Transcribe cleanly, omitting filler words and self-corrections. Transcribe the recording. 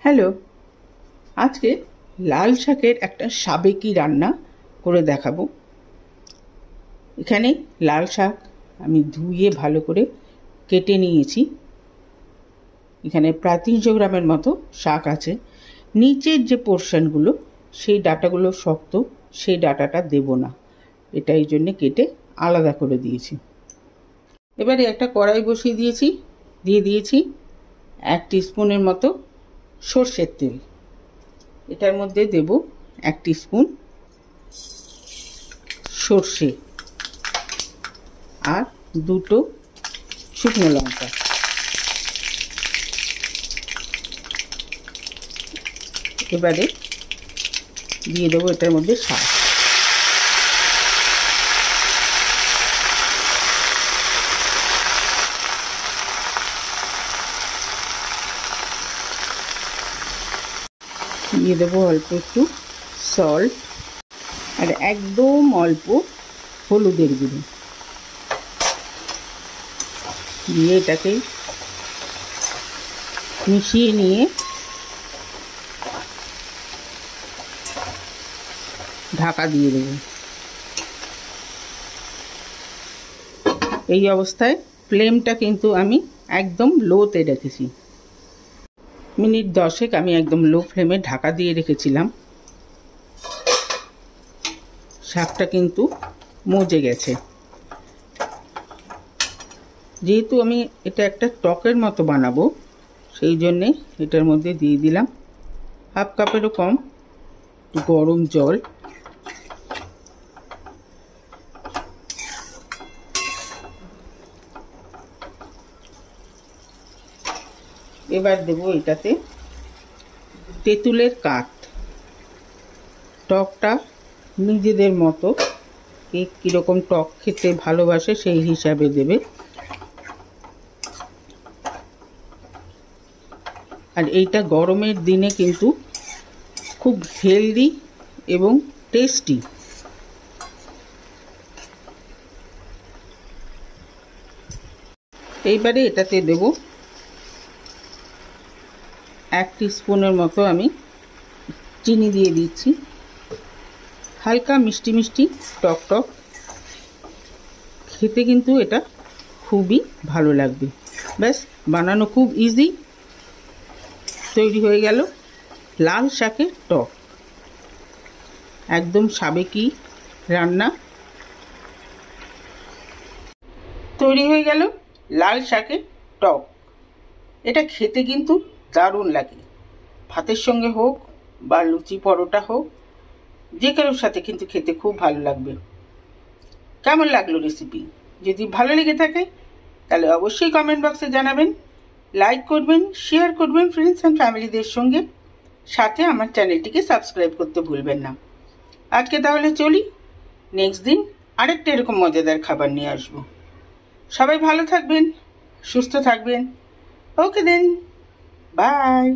Hello, আজকে লাল শাকের একটা সাবেকি রান্না করে দেখাবো। এখানে লাল শাক আমি ধুয়ে ভালো করে কেটে নিয়েছি। এখানে প্রায় 300 গ্রামের মতো শাক আছে। নিচের যে পোর্শনগুলো, সেই ডাঁটাগুলো শক্ত, সেই ডাঁটাটা দেব না, এটা এই জন্যে কেটে আলাদা করে দিয়েছি। এবারে একটা কড়াই বসিয়ে দিয়ে দিয়েছি 1 টিস্পুনের মতো সর্ষের তেল। এটার মধ্যে দেব 1 টিস্পুন সর্ষে আর 2টো শুকনো লঙ্কা। এবারে দিয়ে দেবো এটার মধ্যে শাক। দিয়ে দেবো অল্প একটু সল্ট আর একদম অল্প হলুদের গুঁড়ো। দিয়ে এটাকে মিশিয়ে নিয়ে ঢাকা দিয়ে দেবো। এই অবস্থায় ফ্লেমটা কিন্তু আমি একদম লোতে রেখেছি। মিনিট 10 আমি একদম লো ফ্লেমে ঢাকা দিয়ে রেখেছিলাম। শাকটা কিন্তু মজে গেছে। যেহেতু আমি এটা একটা টকের মতো বানাবো, সেই জন্যে এটার মধ্যে দিয়ে দিলাম 1/2 কাপেরও কম গরম জল। এবার দেবো এটাতে তেঁতুলের কাঠ। টকটা নিজেদের মতো, কে কীরকম টক খেতে ভালোবাসে সেই হিসাবে দেবে। আর এইটা গরমের দিনে কিন্তু খুব হেলদি এবং টেস্টি। এইবারে এটাতে দেব 1 টিস্পুনের মতো আমি চিনি দিয়ে দিচ্ছি। হালকা মিষ্টি মিষ্টি টক টক খেতে কিন্তু এটা খুবই ভালো লাগবে। ব্যাস, বানানো খুব ইজি। তৈরি হয়ে গেল লাল শাকের টক। একদম সাবেকি রান্না তৈরি হয়ে গেল লাল শাকের টক। এটা খেতে কিন্তু দারুণ লাগে। ভাতের সঙ্গে হোক বা লুচি পরোটা হোক, যে কারোর সাথে কিন্তু খেতে খুব ভালো লাগবে। কেমন লাগলো রেসিপি? যদি ভালো লেগে থাকে তাহলে অবশ্যই কমেন্ট বক্সে জানাবেন, লাইক করবেন, শেয়ার করবেন ফ্রেন্ডস অ্যান্ড ফ্যামিলিদের সঙ্গে। সাথে আমার চ্যানেলটিকে সাবস্ক্রাইব করতে ভুলবেন না। আজকে তাহলে চলি, নেক্সট দিন আরেকটা এরকম মজাদার খাবার নিয়ে আসবো। সবাই ভালো থাকবেন, সুস্থ থাকবেন। ওকে দেন, বাই।